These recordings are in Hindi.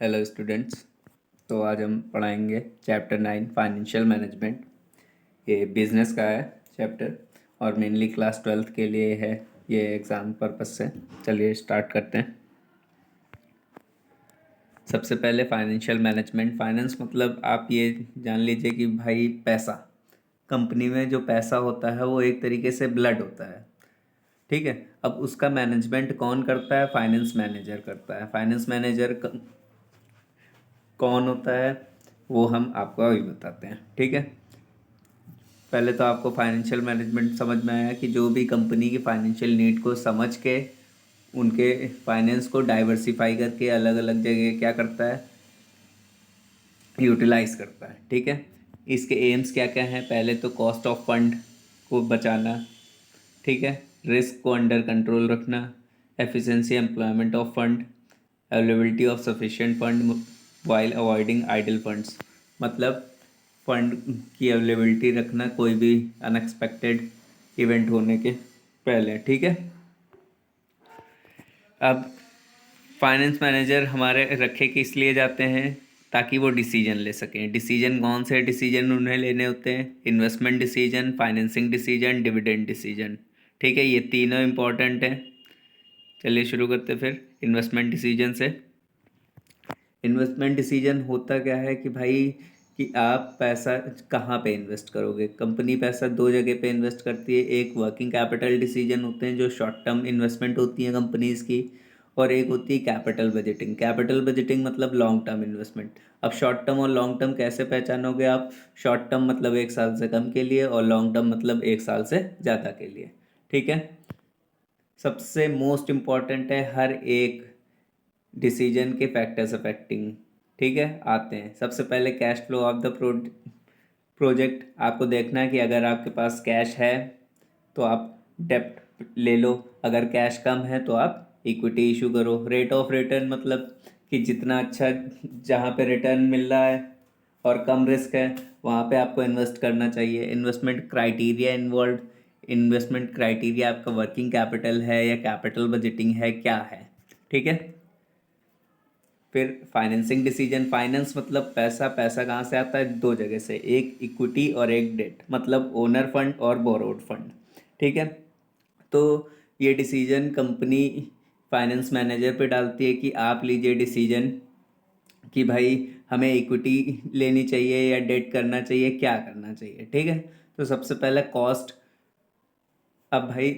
Hello students. तो आज हम पढ़ाएंगे चैप्टर 9 फाइनेंशियल मैनेजमेंट। ये बिजनेस का है चैप्टर और मेनली क्लास 12th के लिए है ये एग्ज़ाम पर्पस से। चलिए स्टार्ट करते हैं। सबसे पहले फाइनेंशियल मैनेजमेंट। फाइनेंस मतलब आप ये जान लीजिए कि भाई पैसा, कंपनी में जो पैसा होता है वो एक तरीके से ब्लड होता है। ठीक है। अब उसका मैनेजमेंट कौन करता है? फाइनेंस मैनेजर करता है। फाइनेंस मैनेजर कौन होता है वो हम आपको अभी बताते हैं। ठीक है। पहले तो आपको फाइनेंशियल मैनेजमेंट समझ में आया कि जो भी कंपनी की फाइनेंशियल नीड को समझ के उनके फाइनेंस को डाइवर्सिफाई करके अलग अलग जगह क्या करता है, यूटिलाइज करता है। ठीक है। इसके एम्स क्या क्या हैं? पहले तो कॉस्ट ऑफ फंड को बचाना, ठीक है, रिस्क को अंडर कंट्रोल रखना, efficiency employment of fund, availability of sufficient fund while avoiding idle funds. मतलब फंड की अवेलेबिलिटी रखना कोई भी अनएक्सपेक्टेड इवेंट होने के पहले। ठीक है। अब फाइनेंस मैनेजर हमारे रखे किस लिए जाते हैं? ताकि वो डिसीजन ले सकें। डिसीजन कौन से डिसीजन उन्हें लेने होते हैं? Investment decision, financing decision, dividend decision. ठीक है, ये तीनों इम्पॉर्टेंट हैं। चलिए शुरू करते फिर इन्वेस्टमेंट डिसीजन से। इन्वेस्टमेंट डिसीजन होता क्या है कि भाई कि आप पैसा कहाँ पे इन्वेस्ट करोगे। कंपनी पैसा दो जगह पे इन्वेस्ट करती है। एक वर्किंग कैपिटल डिसीजन होते हैं जो शॉर्ट टर्म इन्वेस्टमेंट होती है कंपनीज की, और एक होती है कैपिटल बजटिंग। कैपिटल बजटिंग मतलब लॉन्ग टर्म इन्वेस्टमेंट। अब शॉर्ट टर्म और लॉन्ग टर्म कैसे पहचानोगे आप? शॉर्ट टर्म मतलब 1 साल से कम के लिए और लॉन्ग टर्म मतलब 1 साल से ज़्यादा के लिए। ठीक है। सबसे मोस्ट इम्पॉर्टेंट है हर एक डिसीजन के फैक्टर्स अफेक्टिंग। ठीक है, आते हैं। सबसे पहले cash flow of the project. आपको देखना है कि अगर आपके पास कैश है तो आप डेप्ट ले लो, अगर कैश कम है तो आप इक्विटी इशू करो। रेट ऑफ रिटर्न मतलब कि जितना अच्छा जहाँ पे रिटर्न मिल रहा है और कम रिस्क है वहाँ पे आपको इन्वेस्ट करना चाहिए। Investment criteria involve. Investment criteria आपका वर्किंग कैपिटल है या कैपिटल बजटिंग है, क्या है? ठीक है। फिर फाइनेंसिंग डिसीजन। फाइनेंस मतलब पैसा। पैसा कहाँ से आता है? दो जगह से, एक इक्विटी और एक डेट, मतलब ओनर फंड और बोरोड फंड। ठीक है। तो ये डिसीजन कंपनी फाइनेंस मैनेजर पे डालती है कि आप लीजिए डिसीजन कि भाई हमें इक्विटी लेनी चाहिए या डेट करना चाहिए, क्या करना चाहिए। ठीक है। तो सबसे पहले कॉस्ट। अब भाई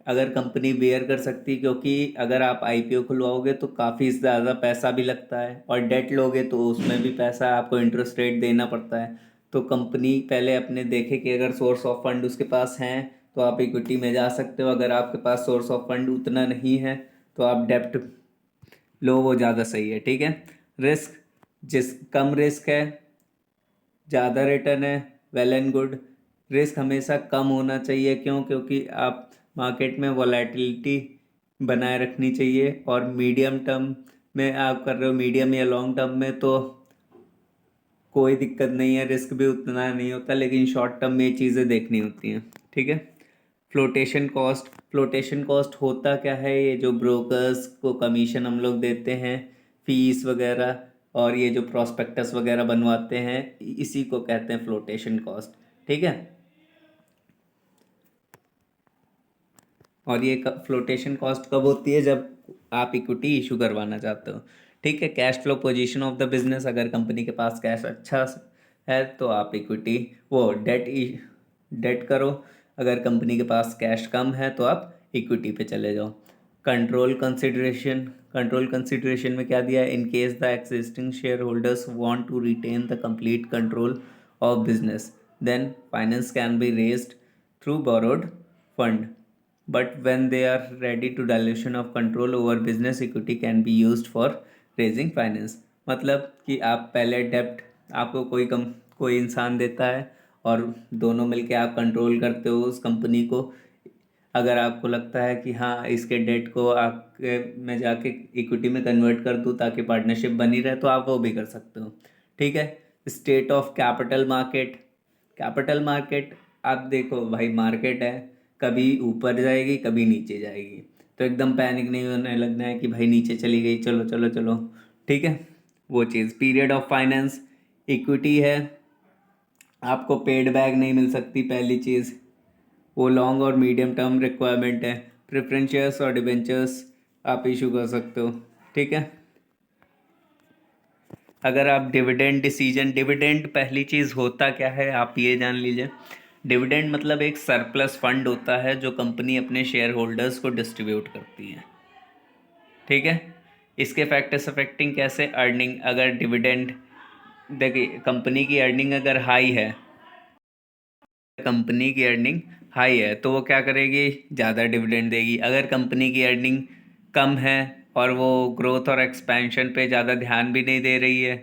अगर कंपनी बेयर कर सकती, क्योंकि अगर आप आईपीओ खुलवाओगे तो काफ़ी ज़्यादा पैसा भी लगता है, और डेट लोगे तो उसमें भी पैसा, आपको इंटरेस्ट रेट देना पड़ता है। तो कंपनी पहले अपने देखे कि अगर सोर्स ऑफ फंड उसके पास हैं तो आप इक्विटी में जा सकते हो। अगर आपके पास सोर्स ऑफ फंड उतना नहीं है तो आप डेप्ट लो, वो ज़्यादा सही है। ठीक है। रिस्क, जिस कम रिस्क है ज़्यादा रिटर्न है, वेल एंड गुड। रिस्क हमेशा कम होना चाहिए। क्यों? क्योंकि आप मार्केट में वॉलेटिलिटी बनाए रखनी चाहिए, और मीडियम टर्म में आप कर रहे हो, मीडियम या लॉन्ग टर्म में तो कोई दिक्कत नहीं है, रिस्क भी उतना नहीं होता, लेकिन शॉर्ट टर्म में ये चीज़ें देखनी होती हैं। ठीक है। Flotation cost. फ्लोटेशन कॉस्ट होता क्या है? ये जो ब्रोकर्स को कमीशन हम लोग देते हैं, फीस वगैरह, और ये जो प्रॉस्पेक्टस वगैरह बनवाते हैं, इसी को कहते हैं फ्लोटेशन कॉस्ट। ठीक है। और ये फ्लोटेशन कॉस्ट कब होती है? जब आप इक्विटी इशू करवाना चाहते हो। ठीक है। Cash flow position of the business. अगर कंपनी के पास कैश अच्छा है तो आप इक्विटी वो डेट करो। अगर कंपनी के पास कैश कम है तो आप इक्विटी पे चले जाओ। Control consideration. कंट्रोल कंसिडरेशन में क्या दिया है? In case the existing share holders want to retain the complete control of business, then finance can be raised through borrowed fund, but when they are ready to dilution of control over business, equity can be used for raising finance। मतलब कि आप पहले डेप्ट आपको कोई इंसान देता है और दोनों मिलके आप कंट्रोल करते हो उस कंपनी को। अगर आपको लगता है कि हाँ इसके डेट को आपके मैं जाके इक्विटी में कन्वर्ट कर दूँ ताकि पार्टनरशिप बनी रहे, तो आप वो भी कर सकते हो। ठीक है। State of capital market. Capital market, आप देखो भाई मार्केट है, कभी ऊपर जाएगी कभी नीचे जाएगी, तो एकदम पैनिक नहीं होने लगना है कि भाई नीचे चली गई, चलो चलो चलो। ठीक है। वो चीज़। पीरियड ऑफ फाइनेंस, इक्विटी है, आपको पेड बैक नहीं मिल सकती पहली चीज़, वो लॉन्ग और मीडियम टर्म रिक्वायरमेंट है। प्रेफरेंस शेयर्स और डिबेंचर्स आप इशू कर सकते हो, ठीक है। अगर आप डिविडेंड डिसीजन, डिविडेंड पहली चीज़ होता क्या है आप ये जान लीजिए। डिविडेंड मतलब एक सरप्लस फंड होता है जो कंपनी अपने शेयर होल्डर्स को डिस्ट्रीब्यूट करती है, ठीक है। इसके फैक्टर्स अफेक्टिंग कैसे, अर्निंग, अगर डिविडेंड, देखिए कंपनी की अर्निंग अगर हाई है, कंपनी की अर्निंग हाई है तो वो क्या करेगी, ज़्यादा डिविडेंड देगी। अगर कंपनी की अर्निंग कम है और वो ग्रोथ और एक्सपेंशन पे ज़्यादा ध्यान भी नहीं दे रही है,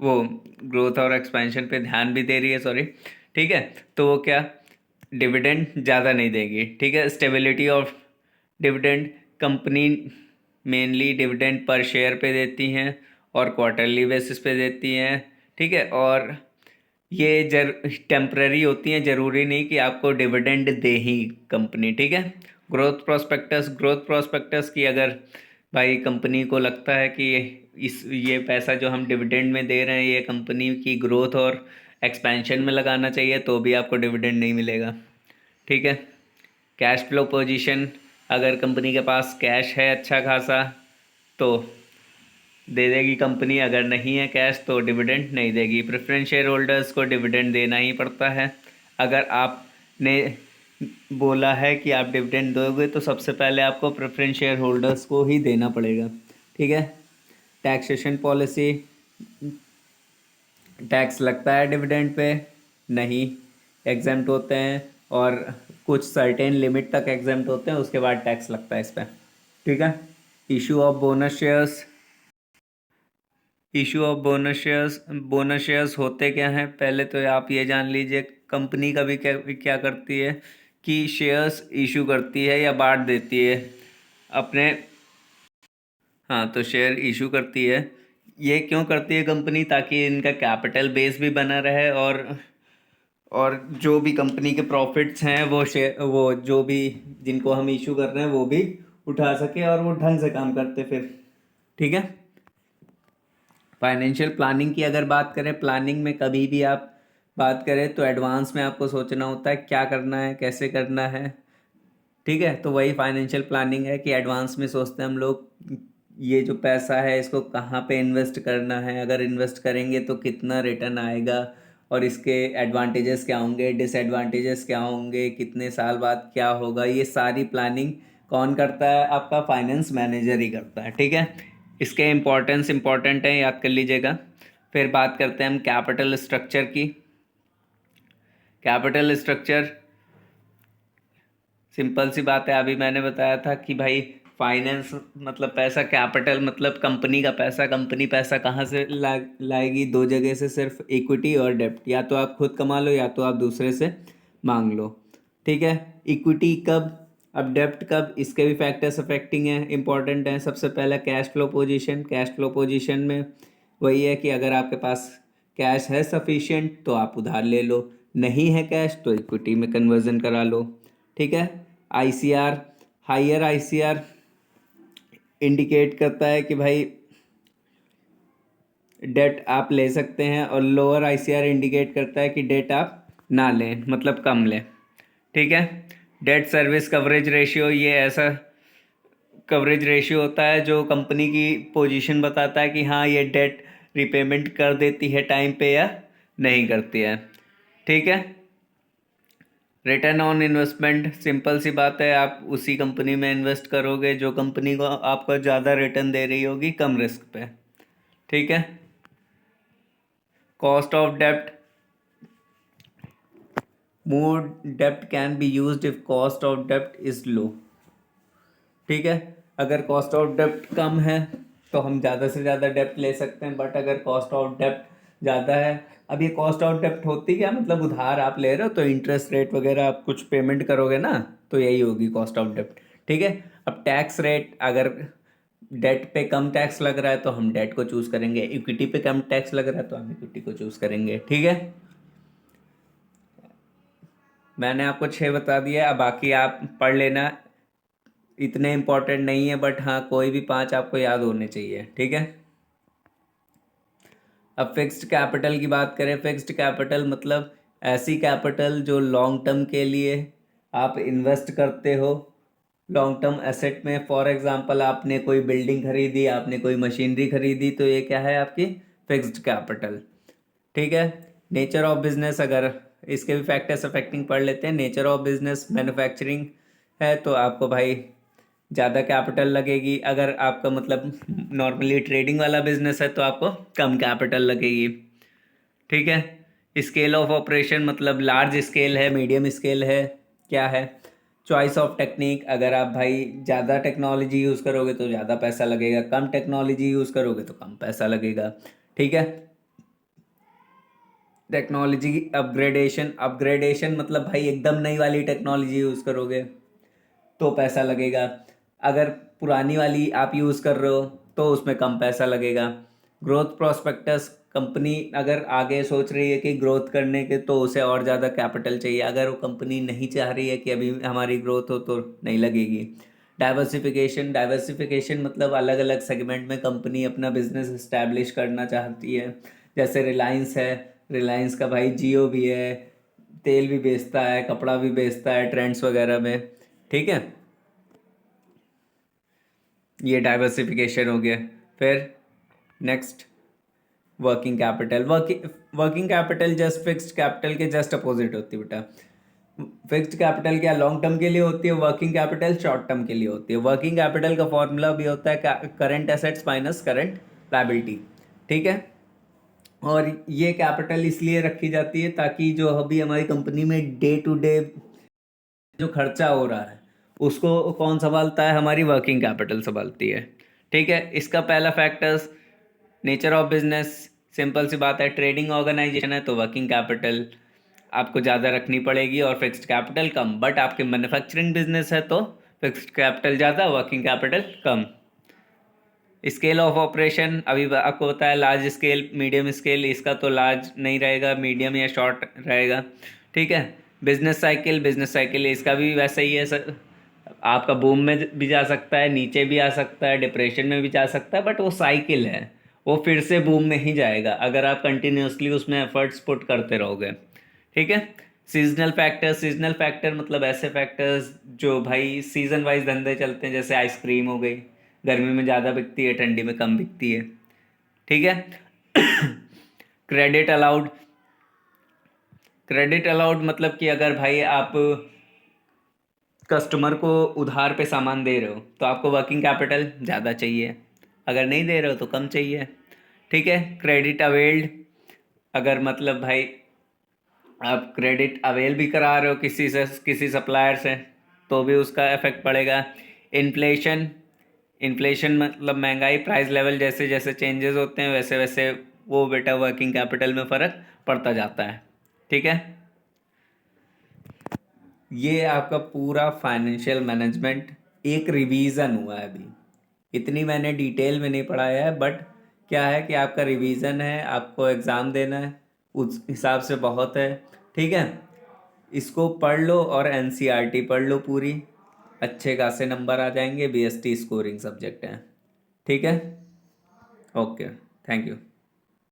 वो ग्रोथ और एक्सपेंशन पे ध्यान भी दे रही है, सॉरी, ठीक है, तो वो क्या, डिविडेंड ज़्यादा नहीं देगी, ठीक है। Stability of dividend, company mainly dividend per share पे देती हैं और क्वार्टरली बेसिस पे देती हैं, ठीक है। और ये टेम्पररी होती हैं, ज़रूरी नहीं कि आपको डिविडेंड दे ही कंपनी, ठीक है। ग्रोथ प्रोस्पेक्टस, ग्रोथ प्रोस्पेक्टस की अगर भाई कंपनी को लगता है कि ये पैसा जो हम डिविडेंड में दे रहे हैं ये कंपनी की ग्रोथ और एक्सपेंशन में लगाना चाहिए तो भी आपको डिविडेंड नहीं मिलेगा, ठीक है। कैश फ्लो पोजीशन, अगर कंपनी के पास कैश है अच्छा खासा तो दे देगी कंपनी, अगर नहीं है कैश तो डिविडेंड नहीं देगी। प्रेफरेंस शेयर होल्डर्स को डिविडेंड देना ही पड़ता है। अगर आपने बोला है कि आप डिविडेंड दोगे तो सबसे पहले आपको प्रेफरेंस शेयर होल्डर्स को ही देना पड़ेगा, ठीक है। टैक्सेशन पॉलिसी, टैक्स लगता है डिविडेंड पे, नहीं, एग्जेम्प्ट होते हैं और कुछ सर्टेन लिमिट तक एग्जेम्प्ट होते हैं, उसके बाद टैक्स लगता है इस पर, ठीक है। Issue of bonus shares, issue of bonus shares होते क्या हैं, पहले तो आप ये जान लीजिए। कंपनी कभी क्या क्या करती है कि शेयर्स इशू करती है या बांट देती है अपने, हाँ तो शेयर इशू करती है। ये क्यों करती है कंपनी, ताकि इनका कैपिटल बेस भी बना रहे और जो भी कंपनी के प्रॉफिट्स हैं वो शेयर, वो जो भी जिनको हम इशू कर रहे हैं वो भी उठा सके और वो ढंग से काम करते फिर, ठीक है। फाइनेंशियल प्लानिंग की अगर बात करें, प्लानिंग में कभी भी आप बात करें तो एडवांस में आपको सोचना होता है क्या करना है कैसे करना है, ठीक है। तो वही फाइनेंशियल प्लानिंग है कि एडवांस में सोचते हैं हम लोग ये जो पैसा है इसको कहाँ पे इन्वेस्ट करना है, अगर इन्वेस्ट करेंगे तो कितना रिटर्न आएगा और इसके एडवांटेजेस क्या होंगे, डिसएडवांटेजेस क्या होंगे, कितने साल बाद क्या होगा, ये सारी प्लानिंग कौन करता है, आपका फाइनेंस मैनेजर ही करता है, ठीक है। इसके इम्पोर्टेंट है, याद कर लीजिएगा। फिर बात करते हैं हम कैपिटल स्ट्रक्चर की। कैपिटल स्ट्रक्चर सिंपल सी बात है, अभी मैंने बताया था कि भाई फाइनेंस मतलब पैसा, कैपिटल मतलब कंपनी का पैसा। कंपनी पैसा कहाँ से लाएगी, दो जगह से सिर्फ, इक्विटी और डेप्ट, या तो आप खुद कमा लो या तो आप दूसरे से मांग लो, ठीक है। इक्विटी कब, अब डेप्ट कब, इसके भी फैक्टर्स अफेक्टिंग है, इंपॉर्टेंट है। सबसे पहला cash flow position, cash flow position में वही है कि अगर आपके पास कैश है सफिशिएंट तो आप उधार ले लो, नहीं है कैश तो इक्विटी में कन्वर्जन करा लो, ठीक है। आईसीआर, हायर आईसीआर इंडिकेट करता है कि भाई डेट आप ले सकते हैं और लोअर आईसीआर इंडिकेट करता है कि डेट आप ना लें, मतलब कम लें, ठीक है। डेट सर्विस कवरेज रेशियो, ये ऐसा कवरेज रेशियो होता है जो कंपनी की पोजीशन बताता है कि हाँ ये डेट रिपेमेंट कर देती है टाइम पे या नहीं करती है, ठीक है। रिटर्न ऑन इन्वेस्टमेंट, सिंपल सी बात है, आप उसी कंपनी में इन्वेस्ट करोगे जो कंपनी को आपको ज़्यादा रिटर्न दे रही होगी कम रिस्क पे, ठीक है। Cost of dept, more dept can be used if cost of dept is low, ठीक है। अगर कॉस्ट ऑफ डेप्ट कम है तो हम ज़्यादा से ज़्यादा डेप्ट ले सकते हैं, बट अगर कॉस्ट ऑफ डेप्ट ज़्यादा है, अब ये कॉस्ट ऑफ डेप्ट होती क्या, मतलब उधार आप ले रहे हो तो इंटरेस्ट रेट वगैरह आप कुछ पेमेंट करोगे ना, तो यही होगी कॉस्ट ऑफ डेप्ट, ठीक है। अब टैक्स रेट, अगर डेट पे कम टैक्स लग रहा है तो हम डेट को चूज़ करेंगे, इक्विटी पे कम टैक्स लग रहा है तो हम इक्विटी को चूज़ करेंगे, ठीक है। मैंने आपको 6 बता दिया, अब बाकी आप पढ़ लेना, इतने इंपॉर्टेंट नहीं है बट हाँ कोई भी 5 आपको याद होने चाहिए, ठीक है। अब फिक्स्ड कैपिटल की बात करें, फिक्स्ड कैपिटल मतलब ऐसी कैपिटल जो लॉन्ग टर्म के लिए आप इन्वेस्ट करते हो लॉन्ग टर्म एसेट में। फॉर एग्जांपल आपने कोई बिल्डिंग खरीदी, आपने कोई मशीनरी खरीदी, तो ये क्या है आपकी फिक्स्ड कैपिटल। ठीक है। नेचर ऑफ बिजनेस, अगर इसके भी फैक्टर्स अफेक्टिंग पढ़ लेते हैं। नेचर ऑफ बिजनेस मैन्युफैक्चरिंग है तो आपको भाई ज़्यादा कैपिटल लगेगी। अगर आपका मतलब नॉर्मली ट्रेडिंग वाला बिजनेस है तो आपको कम कैपिटल लगेगी। ठीक है। स्केल ऑफ ऑपरेशन मतलब लार्ज स्केल है, मीडियम स्केल है, क्या है। चॉइस ऑफ टेक्निक, अगर आप भाई ज़्यादा टेक्नोलॉजी यूज़ करोगे तो ज़्यादा पैसा लगेगा, कम टेक्नोलॉजी यूज़ करोगे तो कम पैसा लगेगा। ठीक है। टेक्नोलॉजी अपग्रेडेशन, अपग्रेडेशन मतलब भाई एकदम नई वाली टेक्नोलॉजी यूज़ करोगे तो पैसा लगेगा। अगर पुरानी वाली आप यूज़ कर रहे हो तो उसमें कम पैसा लगेगा। ग्रोथ प्रोस्पेक्टस, कंपनी अगर आगे सोच रही है कि ग्रोथ करने के तो उसे और ज़्यादा कैपिटल चाहिए। अगर वो कंपनी नहीं चाह रही है कि अभी हमारी ग्रोथ हो तो नहीं लगेगी। डाइवर्सिफिकेशन, डाइवर्सिफिकेशन मतलब अलग अलग सेगमेंट में कंपनी अपना बिजनेस इस्टेब्लिश करना चाहती है। जैसे रिलायंस है, रिलायंस का भाई जियो भी है, तेल भी बेचता है, कपड़ा भी बेचता है ट्रेंड्स वगैरह में। ठीक है। ये डाइवर्सिफिकेशन हो गया। फिर next working capital. Working capital just fixed capital के जस्ट अपोजिट होती है बेटा। फिक्स्ड कैपिटल क्या लॉन्ग टर्म के लिए होती है, वर्किंग कैपिटल शॉर्ट टर्म के लिए होती है। वर्किंग कैपिटल का फॉर्मूला भी होता है current assets minus current liability. ठीक है। और ये कैपिटल इसलिए रखी जाती है ताकि जो अभी हमारी कंपनी में डे टू डे जो खर्चा हो रहा है उसको कौन संभालता है, हमारी वर्किंग कैपिटल संभालती है। ठीक है। इसका पहला factors nature of business, simple सी बात है, ट्रेडिंग ऑर्गेनाइजेशन है तो वर्किंग कैपिटल आपको ज़्यादा रखनी पड़ेगी और फिक्स्ड कैपिटल कम। बट आपके मैन्युफैक्चरिंग बिजनेस है तो फिक्स्ड कैपिटल ज़्यादा, working capital come. Scale of operation अभी आपको बताया, लार्ज स्केल मीडियम स्केल, इसका तो लार्ज नहीं रहेगा, मीडियम या शॉर्ट रहेगा। ठीक है। बिजनेस साइकिल, बिजनेस साइकिल इसका भी वैसा ही है सर, आपका बूम में भी जा सकता है, नीचे भी आ सकता है, डिप्रेशन में भी जा सकता है, बट वो साइकिल है, वो फिर से बूम में ही जाएगा अगर आप कंटिन्यूसली उसमें एफर्ट्स पुट करते रहोगे। ठीक है। सीजनल फैक्टर, सीजनल फैक्टर मतलब ऐसे फैक्टर्स जो भाई सीजन वाइज धंधे चलते हैं, जैसे आइसक्रीम हो गई, गर्मी में ज़्यादा बिकती है, ठंडी में कम बिकती है। ठीक है। क्रेडिट अलाउड, क्रेडिट अलाउड मतलब कि अगर भाई आप कस्टमर को उधार पे सामान दे रहे हो तो आपको वर्किंग कैपिटल ज़्यादा चाहिए, अगर नहीं दे रहे हो तो कम चाहिए। ठीक है। क्रेडिट अवेल्ड, अगर मतलब भाई आप क्रेडिट अवेल भी करा रहे हो किसी से, किसी सप्लायर से, तो भी उसका इफेक्ट पड़ेगा। इन्फ्लेशन, इन्फ्लेशन मतलब महंगाई, प्राइस लेवल जैसे जैसे चेंजेस होते हैं वैसे वैसे वो बेटा वर्किंग कैपिटल में फ़र्क पड़ता जाता है। ठीक है। ये आपका पूरा फाइनेंशियल मैनेजमेंट एक रिवीजन हुआ है अभी, इतनी मैंने डिटेल में नहीं पढ़ाया है, बट क्या है कि आपका रिवीजन है, आपको एग्ज़ाम देना है, उस हिसाब से बहुत है। ठीक है। इसको पढ़ लो और एनसीईआरटी पढ़ लो पूरी, अच्छे खासे नंबर आ जाएंगे, बीएसटी स्कोरिंग सब्जेक्ट है। ठीक है। Okay, thank you.